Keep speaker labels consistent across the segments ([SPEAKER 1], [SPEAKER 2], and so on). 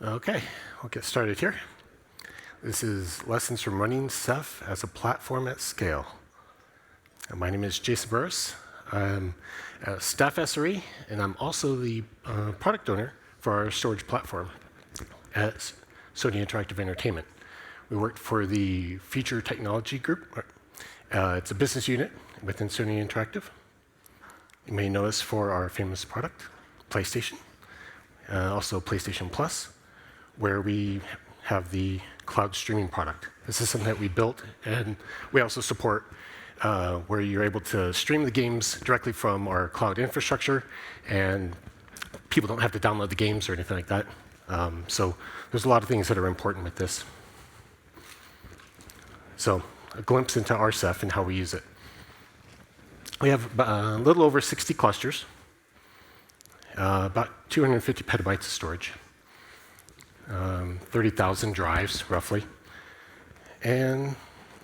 [SPEAKER 1] Okay, we'll get started here. This is Lessons from Running Ceph as a Platform at Scale. My name is Jason Burris. I'm a staff SRE, and I'm also the product owner for our storage platform at Sony Interactive Entertainment. We work for the Feature Technology Group. It's a business unit within Sony Interactive. You may know us for our famous product, PlayStation, also PlayStation Plus, where we have the cloud streaming product. This is something that we built, and we also support where you're able to stream the games directly from our cloud infrastructure, and people don't have to download the games or anything like that. So there's a lot of things that are important with this. So a glimpse into our Ceph and how we use it. We have a little over 60 clusters, about 250 petabytes of storage. 30,000 drives, roughly, and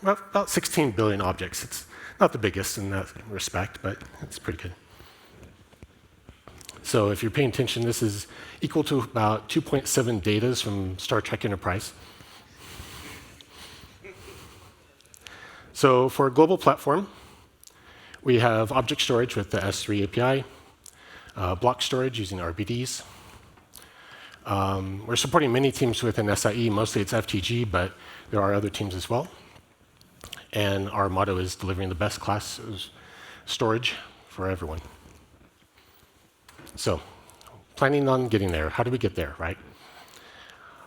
[SPEAKER 1] about 16 billion objects. It's not the biggest in that respect, but it's pretty good. So if you're paying attention, this is equal to about 2.7 datas from Star Trek Enterprise. So for a global platform, we have object storage with the S3 API, block storage using RBDs. We're supporting many teams within SIE. Mostly it's FTG, but there are other teams as well. And our motto is delivering the best class of storage for everyone. So, planning on getting there. How do we get there, right?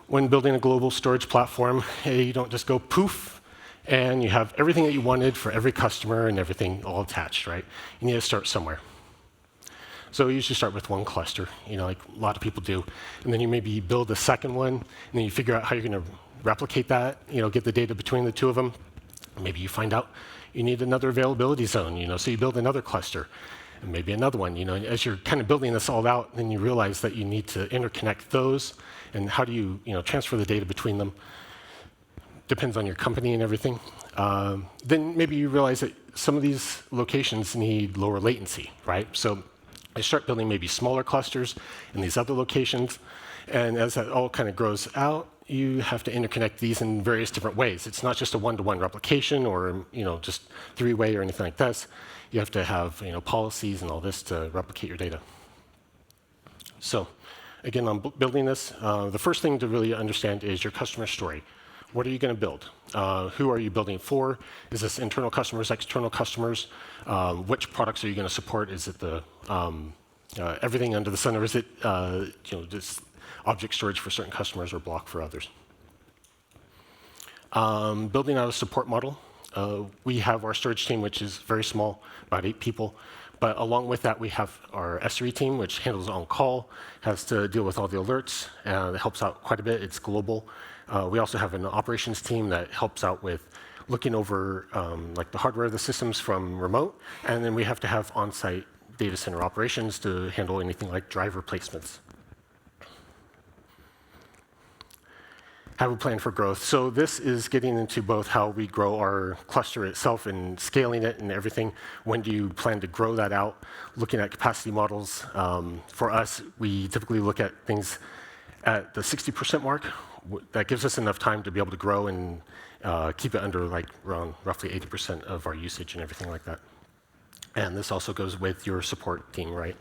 [SPEAKER 1] When building a global storage platform, you don't just go poof, and you have everything that you wanted for every customer and everything all attached, right? You need to start somewhere. So you usually start with one cluster, like a lot of people do. And then you maybe build a second one, and then you figure out how you're going to replicate that, get the data between the two of them. Maybe you find out you need another availability zone, so you build another cluster, and maybe another one. As you're kind of building this all out, then you realize that you need to interconnect those, and how do you, transfer the data between them? Depends on your company and everything. Then maybe you realize that some of these locations need lower latency, right? So I start building maybe smaller clusters in these other locations, and as that all kind of grows out, you have to interconnect these in various different ways. It's not just a one-to-one replication or just three-way or anything like this. You have to have policies and all this to replicate your data. So again, I'm building this. The first thing to really understand is your customer story. What are you going to build? Who are you building for? Is this internal customers, external customers? Which products are you going to support? Is it the everything under the sun, or is it just object storage for certain customers or block for others? Building out a support model. We have our storage team, which is very small, about 8 people. But along with that, we have our SRE team, which handles on-call, has to deal with all the alerts, and it helps out quite a bit. It's global. We also have an operations team that helps out with looking over like the hardware of the systems from remote, and then we have to have on-site data center operations to handle anything like drive replacements. Have a plan for growth. So this is getting into both how we grow our cluster itself and scaling it and everything. When do you plan to grow that out? Looking at capacity models. For us, we typically look at things at the 60% mark. That gives us enough time to be able to grow and keep it under around roughly 80% of our usage and everything like that. And this also goes with your support team, right?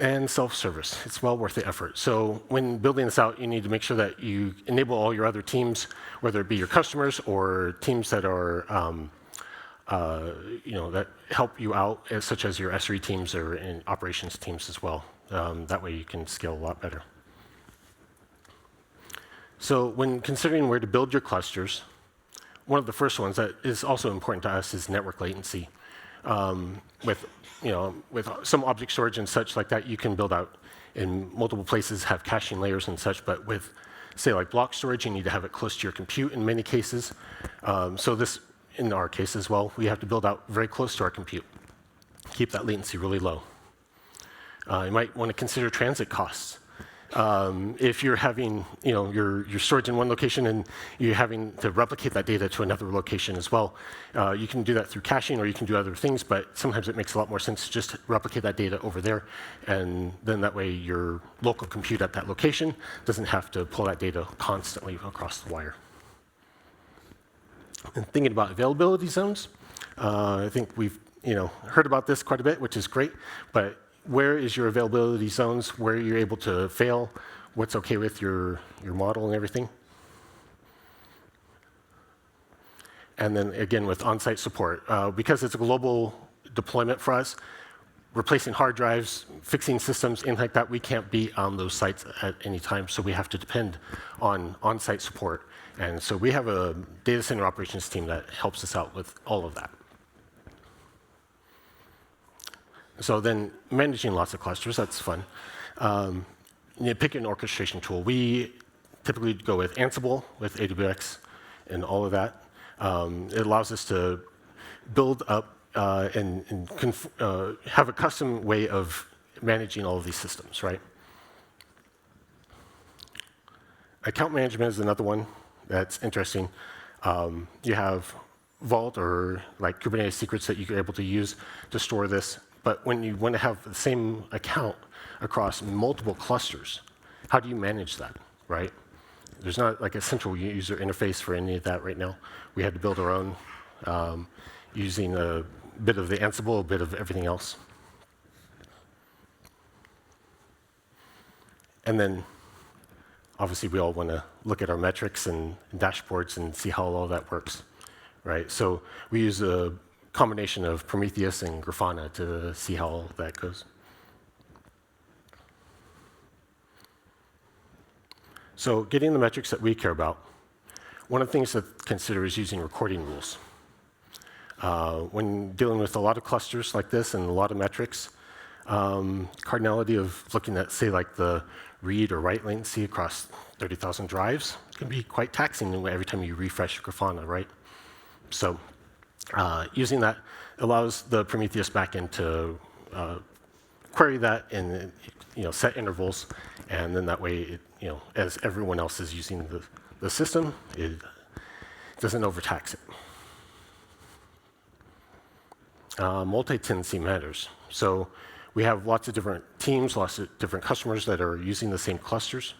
[SPEAKER 1] And self-service. It's well worth the effort. So when building this out, you need to make sure that you enable all your other teams, whether it be your customers or teams that are that help you out, such as your SRE teams or in operations teams as well. That way you can scale a lot better. So when considering where to build your clusters, one of the first ones that is also important to us is network latency. With some object storage and such like that, you can build out in multiple places, have caching layers and such, but with, say, like block storage, you need to have it close to your compute in many cases. So this, in our case as well, we have to build out very close to our compute. Keep that latency really low. You might want to consider transit costs. If you're having your storage in one location and you're having to replicate that data to another location as well, you can do that through caching or you can do other things, but sometimes it makes a lot more sense to just replicate that data over there, and then that way your local compute at that location doesn't have to pull that data constantly across the wire. And thinking about availability zones, I think we've heard about this quite a bit, which is great, but where is your availability zones, where you're able to fail, what's okay with your model and everything. And then again, with on-site support, because it's a global deployment for us, replacing hard drives, fixing systems, and like that, we can't be on those sites at any time, so we have to depend on on-site support. And so we have a data center operations team that helps us out with all of that. So then managing lots of clusters, that's fun. You pick an orchestration tool. We typically go with Ansible, with AWS, and all of that. It allows us to build up and have a custom way of managing all of these systems, right? Account management is another one that's interesting. You have Vault or like Kubernetes secrets that you're able to use to store this. But when you want to have the same account across multiple clusters, how do you manage that, right? There's not like a central user interface for any of that right now. We had to build our own using a bit of the Ansible, a bit of everything else. And then, obviously, we all want to look at our metrics and dashboards and see how all that works, right? So we use a combination of Prometheus and Grafana to see how all that goes. So getting the metrics that we care about, one of the things to consider is using recording rules. When dealing with a lot of clusters like this and a lot of metrics, cardinality of looking at, say, like the read or write latency across 30,000 drives can be quite taxing every time you refresh Grafana, right? So using that allows the Prometheus backend to query that and set intervals, and then that way, as everyone else is using the system, it doesn't overtax it. Multi-tenancy matters. So we have lots of different teams, lots of different customers that are using the same clusters,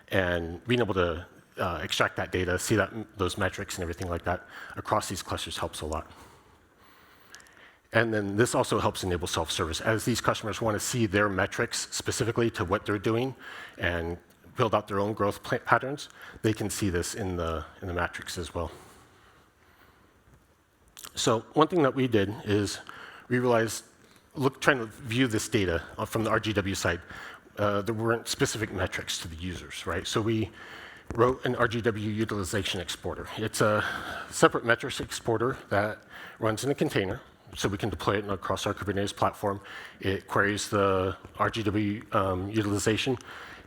[SPEAKER 1] and being able to extract that data, see those metrics and everything like that across these clusters helps a lot. And then this also helps enable self-service. As these customers want to see their metrics specifically to what they're doing and build out their own growth patterns, they can see this in the metrics as well. So one thing that we did is we realized, trying to view this data from the RGW side, there weren't specific metrics to the users, right? So we wrote an RGW utilization exporter. It's a separate metrics exporter that runs in a container, so we can deploy it across our Kubernetes platform. It queries the RGW utilization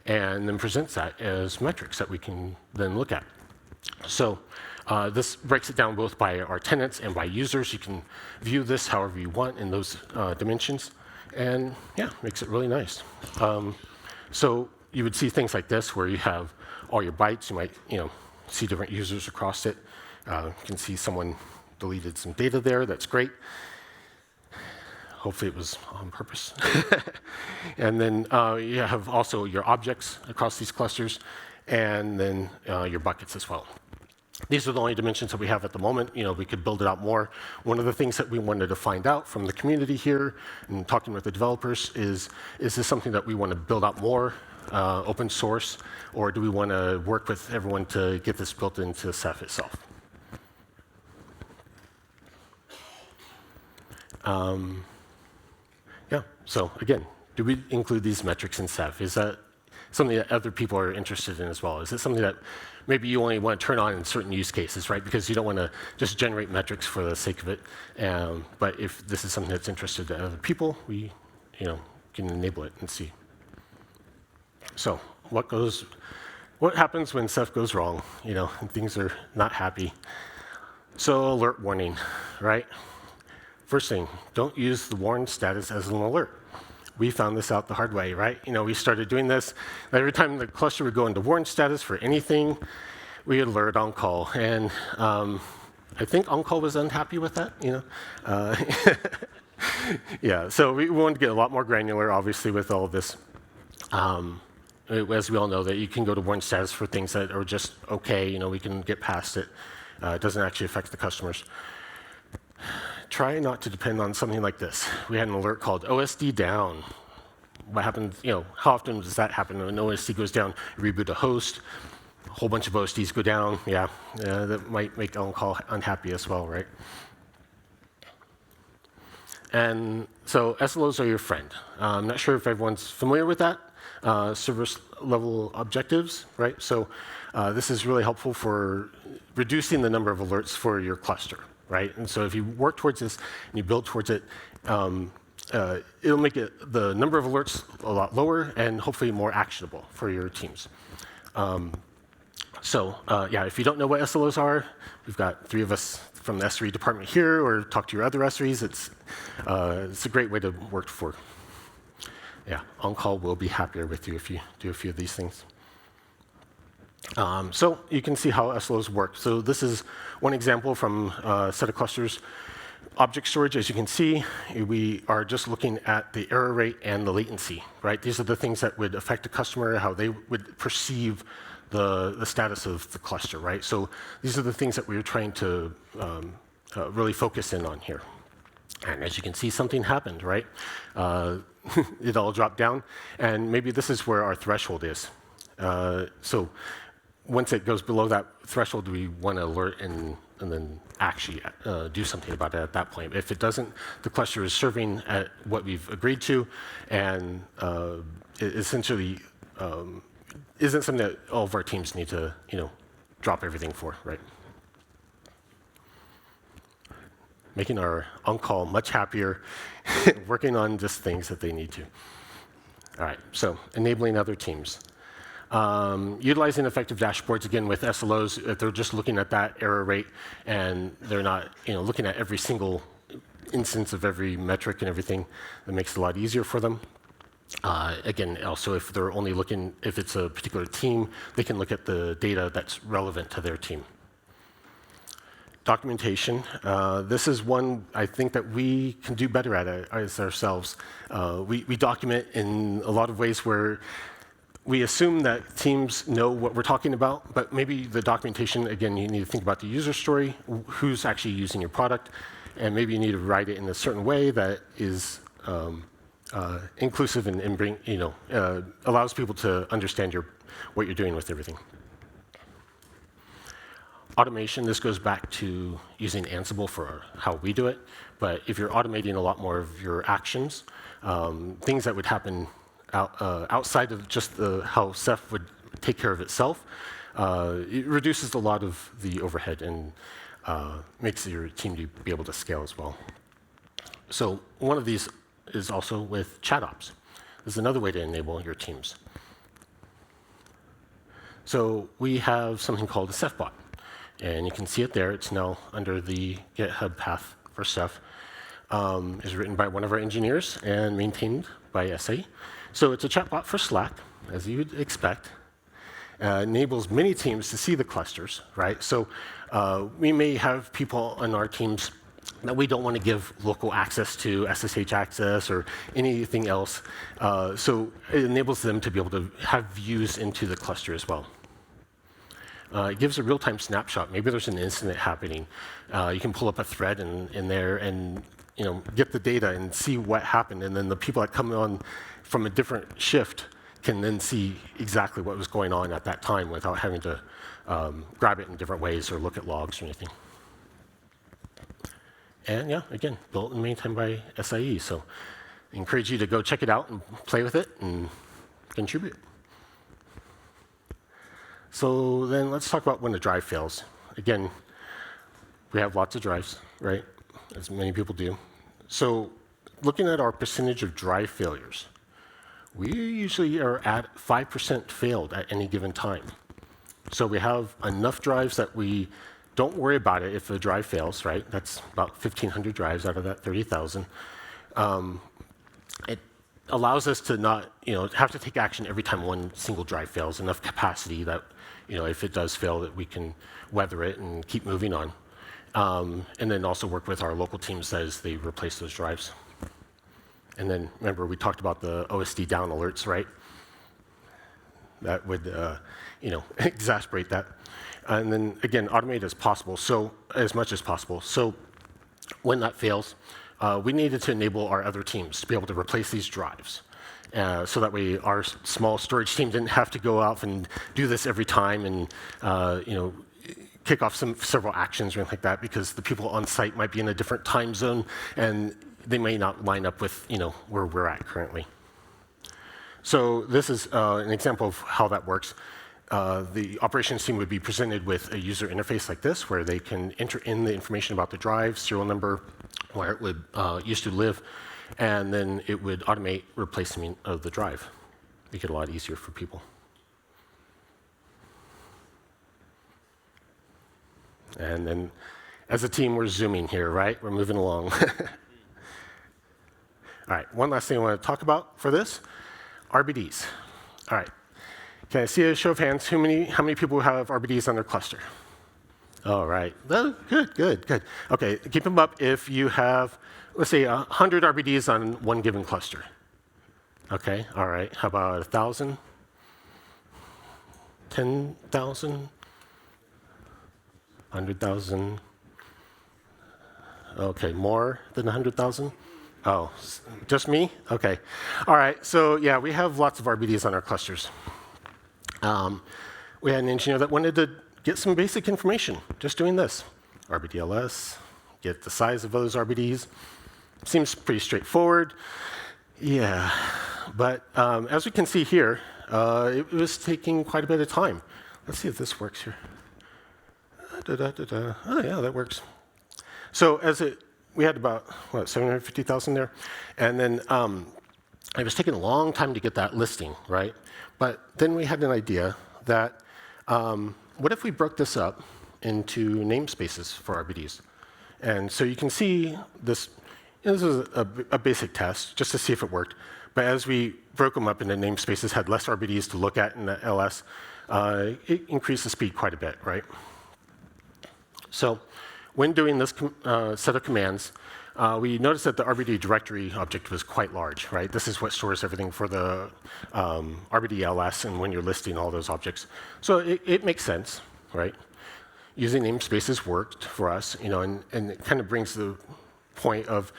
[SPEAKER 1] and then presents that as metrics that we can then look at. So this breaks it down both by our tenants and by users. You can view this however you want in those dimensions, and yeah, makes it really nice. So you would see things like this where you have all your bytes. You might see different users across it. You can see someone deleted some data there. That's great. Hopefully it was on purpose. And then you have also your objects across these clusters, and then your buckets as well. These are the only dimensions that we have at the moment. We could build it out more. One of the things that we wanted to find out from the community here and talking with the developers is this something that we want to build out more, open source, or do we want to work with everyone to get this built into Ceph itself? Yeah, so again, do we include these metrics in Ceph? Is that something that other people are interested in as well? Is it something that maybe you only want to turn on in certain use cases, right? Because you don't want to just generate metrics for the sake of it. But if this is something that's interested to other people, we can enable it and see. So what happens when Ceph goes wrong, and things are not happy? So alert warning, right? First thing, don't use the warn status as an alert. we found this out the hard way, right? We started doing this. Every time the cluster would go into warn status for anything, we would alert on-call. And I think on-call was unhappy with that, Yeah, so we wanted to get a lot more granular, obviously, with all of this. As we all know, that you can go to warn status for things that are just okay. We can get past it. It doesn't actually affect the customers. Try not to depend on something like this. We had an alert called OSD down. What happens, how often does that happen? When OSD goes down, reboot a host, a whole bunch of OSDs go down. Yeah, that might make on-call unhappy as well, right? And so SLOs are your friend. I'm not sure if everyone's familiar with that. Service level objectives, right? So this is really helpful for reducing the number of alerts for your cluster, right? And so if you work towards this and you build towards it, it'll make the number of alerts a lot lower and hopefully more actionable for your teams. Yeah, if you don't know what SLOs are, we've got 3 of us from the SRE department here, or talk to your other SREs. It's a great way to work for. Yeah, on-call will be happier with you if you do a few of these things. So you can see how SLOs work. So this is one example from a set of clusters. Object storage, as you can see, we are just looking at the error rate and the latency, right? These are the things that would affect a customer, how they would perceive the status of the cluster, right? So these are the things that we're trying to really focus in on here. And as you can see, something happened, right? It all dropped down. And maybe this is where our threshold is. So once it goes below that threshold, we want to alert and then actually do something about it at that point. If it doesn't, the cluster is serving at what we've agreed to, and it essentially isn't something that all of our teams need to, drop everything for, right? Making our on-call much happier, working on just things that they need to. All right, so enabling other teams. Utilizing effective dashboards, again, with SLOs, if they're just looking at that error rate and they're not looking at every single instance of every metric and everything, that makes it a lot easier for them. Again, also, if they're only looking, if it's a particular team, they can look at the data that's relevant to their team. Documentation. This is one I think that we can do better at it as ourselves. We document in a lot of ways where we assume that teams know what we're talking about, but maybe the documentation, again, you need to think about the user story, who's actually using your product, and maybe you need to write it in a certain way that is inclusive and bring, allows people to understand what you're doing with everything. Automation, this goes back to using Ansible for how we do it, but if you're automating a lot more of your actions, things that would happen outside of just how Ceph would take care of itself, it reduces a lot of the overhead and makes your team to be able to scale as well. So one of these is also with chat ops. This is another way to enable your teams. So we have something called a Ceph bot. And you can see it there. It's now under the GitHub path for Ceph. It's written by one of our engineers and maintained by SAE. So it's a chatbot for Slack, as you would expect. Enables many teams to see the clusters, right? So we may have people on our teams that we don't want to give local access to, SSH access or anything else. So it enables them to be able to have views into the cluster as well. It gives a real-time snapshot. Maybe there's an incident happening. You can pull up a thread in there and get the data and see what happened. And then the people that come on from a different shift can then see exactly what was going on at that time without having to grab it in different ways or look at logs or anything. And yeah, again, built and maintained by SIE. So I encourage you to go check it out and play with it and contribute. So then let's talk about when the drive fails. Again, we have lots of drives, right? As many people do. So looking at our percentage of drive failures, we usually are at 5% failed at any given time. So we have enough drives that we don't worry about it if the drive fails, right? That's about 1,500 drives out of that 30,000. allows us to not have to take action every time one single drive fails, enough capacity that if it does fail, that we can weather it and keep moving on. And then also work with our local teams as they replace those drives. And then remember, we talked about the OSD down alerts, right? That would exacerbate that. And then again, automate as possible, so as much as possible. So when that fails, we needed to enable our other teams to be able to replace these drives. So that way our small storage team didn't have to go out and do this every time and kick off several actions or anything like that, because the people on site might be in a different time zone and they may not line up with where we're at currently. So this is an example of how that works. The operations team would be presented with a user interface like this, where they can enter in the information about the drive, serial number, where it would used to live, and then it would automate replacement of the drive. Make it a lot easier for people. And then, as a team, we're zooming here, right? We're moving along. All right, one last thing I want to talk about for this, RBDs. All right, can I see a show of hands? How many people have RBDs on their cluster? All right, oh, good. Okay, keep them up if you have, let's say, 100 RBDs on one given cluster. Okay, all right, how about 1,000? 10,000? 100,000? Okay, more than 100,000? Oh, just me? Okay. All right, so yeah, we have lots of RBDs on our clusters. We had an engineer that wanted to get some basic information, just doing this. RBDLS, get the size of those RBDs. Seems pretty straightforward. Yeah, but as we can see here, it was taking quite a bit of time. Let's see if this works here. Oh, yeah, that works. So we had about, 750,000 there? And then it was taking a long time to get that listing, right? But then we had an idea that, what if we broke this up into namespaces for RBDs? And so you can see this, this is a basic test, just to see if it worked. But as we broke them up into namespaces, had less RBDs to look at in the LS, it increased the speed quite a bit, right? So when doing this set of commands, we noticed that the RBD directory object was quite large, right? This is what stores everything for the RBD LS and when you're listing all those objects. So it makes sense, right? Using namespaces worked for us, and it kind of brings the point of,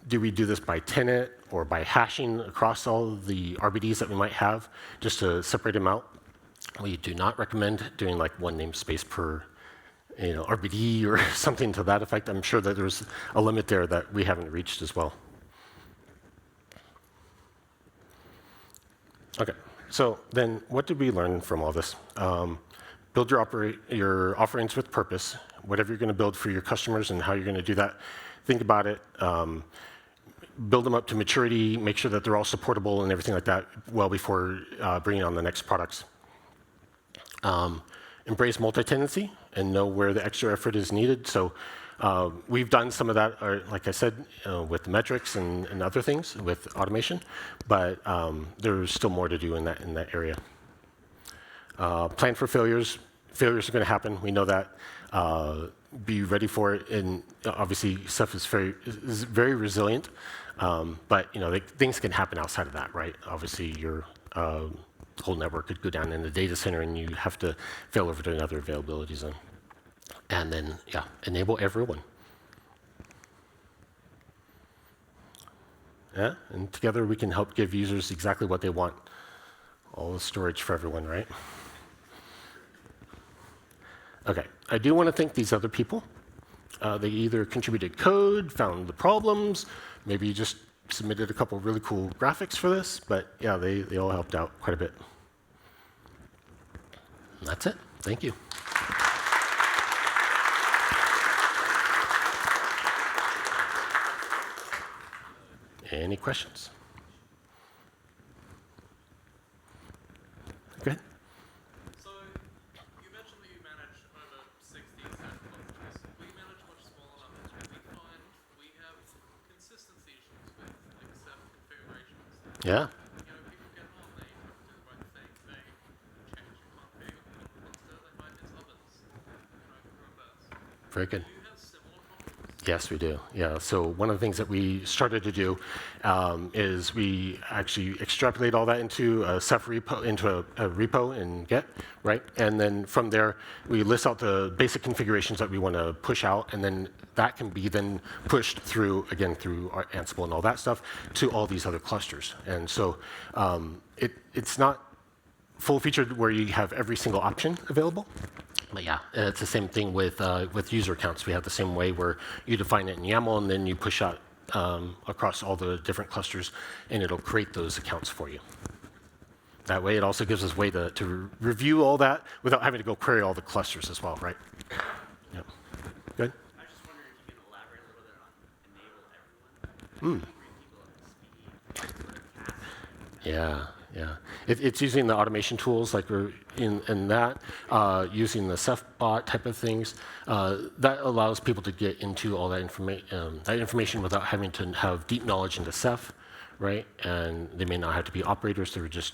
[SPEAKER 1] do we do this by tenant or by hashing across all of the RBDs that we might have, just to separate them out? We do not recommend doing like one namespace per RBD or something to that effect. I'm sure that there's a limit there that we haven't reached as well. Okay, so then what did we learn from all this? Build your offerings with purpose. Whatever you're going to build for your customers and how you're going to do that, think about it. Build them up to maturity. Make sure that they're all supportable and everything like that well before bringing on the next products. Embrace multi-tenancy and know where the extra effort is needed. So we've done some of that, like I said, with the metrics and other things with automation, but there's still more to do in that area. Plan for failures. Failures are going to happen. We know that. Be ready for it. And obviously, Ceph is very resilient, but things can happen outside of that, right? Obviously, your whole network could go down in the data center and you have to fail over to another availability zone. And then, yeah, enable everyone. Yeah, and together we can help give users exactly what they want. All the storage for everyone, right? Okay, I do want to thank these other people. They either contributed code, found the problems, maybe just submitted a couple of really cool graphics for this, but yeah, they all helped out quite a bit. And that's it. Thank you. Any questions? Go ahead.
[SPEAKER 2] So you mentioned that you manage over 60 Ceph clusters. We manage much smaller numbers. We find we have consistency issues with Ceph configuration.
[SPEAKER 1] Yeah.
[SPEAKER 2] People get on, they do the right thing, they change a config on the cluster, they might miss others, from birds.
[SPEAKER 1] Very good.
[SPEAKER 2] Do you have similar problems?
[SPEAKER 1] Yes, we do. Yeah. So one of the things that we started to do is we actually extrapolate all that into a Ceph repo, into a repo in Git, right? And then from there, we list out the basic configurations that we want to push out, and then that can be then pushed through, again, through our Ansible and all that stuff, to all these other clusters. And so it's not full featured where you have every single option available. But yeah, it's the same thing with user accounts. We have the same way where you define it in YAML and then you push out across all the different clusters, and it'll create those accounts for you. That way, it also gives us a way to review all that without having to go query all the clusters as well, right? Yep. Good.
[SPEAKER 3] I was just wondering if you can elaborate a little bit on enable everyone. Bring people up to speed.
[SPEAKER 1] Yeah, yeah. It's using the automation tools like we're in that, using the Ceph bot type of things. That allows people to get into all that information without having to have deep knowledge into Ceph, right? And they may not have to be operators. They're just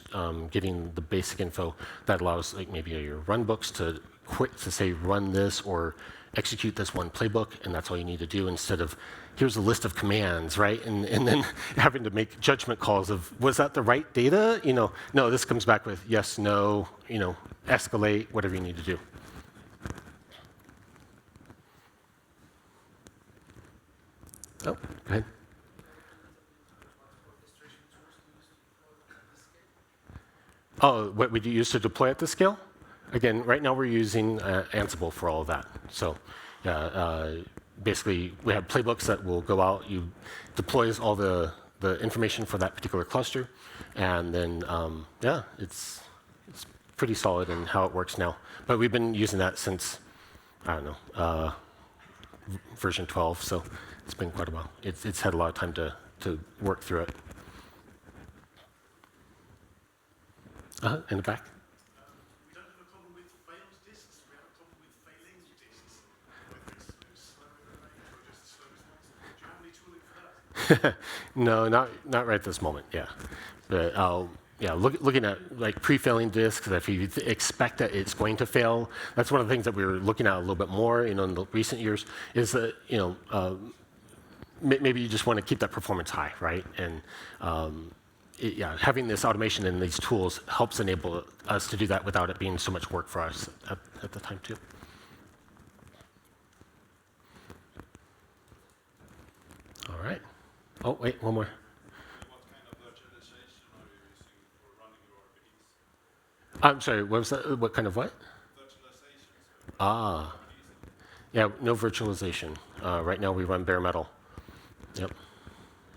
[SPEAKER 1] getting the basic info that allows, like maybe your runbooks to say run this or execute this one playbook, and that's all you need to do instead of here's a list of commands, right? And then having to make judgment calls of was that the right data? No, this comes back with yes, no, escalate, whatever you need to do. Oh, go ahead. Oh, what we use to deploy at this scale? Again, right now we're using Ansible for all of that. So basically, we have playbooks that will go out. You deploys all the information for that particular cluster. And then, yeah, it's pretty solid in how it works now. But we've been using that since, I don't know, version 12. So it's been quite a while. It's had a lot of time to work through it. In the back.
[SPEAKER 4] We don't have a problem with failed disks. We have a problem with failing disks. Whether it's slow in the range or just the slowest ones. Do you have any tooling for that?
[SPEAKER 1] No, not right this moment. Yeah, but yeah, looking at like pre-failing disks. If you expect that it's going to fail, that's one of the things that we were looking at a little bit more. In the recent years, is that maybe you just want to keep that performance high, right? And yeah, having this automation and these tools helps enable us to do that without it being so much work for us at the time too. All right. Oh, wait, one more.
[SPEAKER 4] What kind of virtualization are you using for running your RPDs?
[SPEAKER 1] I'm sorry, what was that? What kind of what?
[SPEAKER 4] Virtualization.
[SPEAKER 1] Ah. Yeah, no virtualization. Right now we run bare metal. Yep.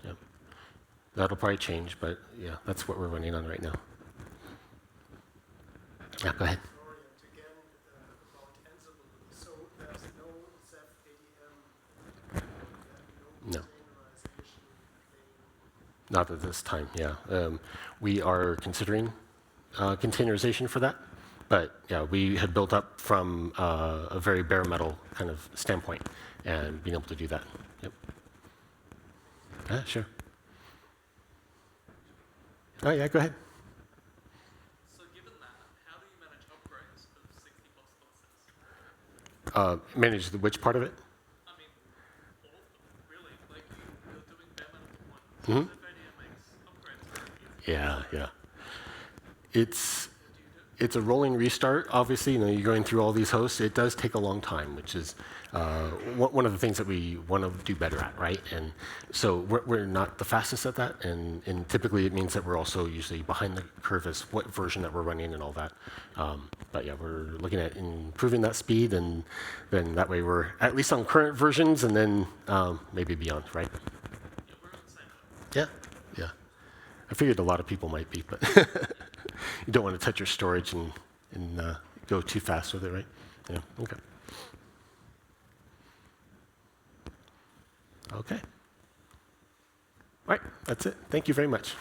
[SPEAKER 1] Yep. That'll probably change, but yeah, that's what we're running on right now. Yeah, go ahead.
[SPEAKER 5] Orient again about Ansible. So there's no Ceph ADM,
[SPEAKER 1] No.
[SPEAKER 5] containerization thing.
[SPEAKER 1] Not at this time, yeah. We are considering containerization for that, but yeah, we had built up from a very bare metal kind of standpoint and being able to do that. Yep. Sure. Oh, yeah, go ahead.
[SPEAKER 2] So given that, how do you manage upgrades of 60 plus clusters?
[SPEAKER 1] Manage which part of it?
[SPEAKER 2] I mean, all of them, really. Like you're doing bare metal ones.
[SPEAKER 1] Mhm.
[SPEAKER 2] Ceph ADM makes upgrades for you.
[SPEAKER 1] Yeah, yeah. It's a rolling restart. Obviously, you're going through all these hosts. It does take a long time, which is one of the things that we want to do better at, right? And so we're not the fastest at that, and typically it means that we're also usually behind the curve as what version that we're running and all that. But yeah, we're looking at improving that speed, and then that way we're at least on current versions, and then maybe beyond, right?
[SPEAKER 2] Yeah, we're on the same level.
[SPEAKER 1] Yeah, yeah. I figured a lot of people might be, but you don't want to touch your storage and go too fast with it, right? Yeah, okay. Okay. All right, that's it. Thank you very much.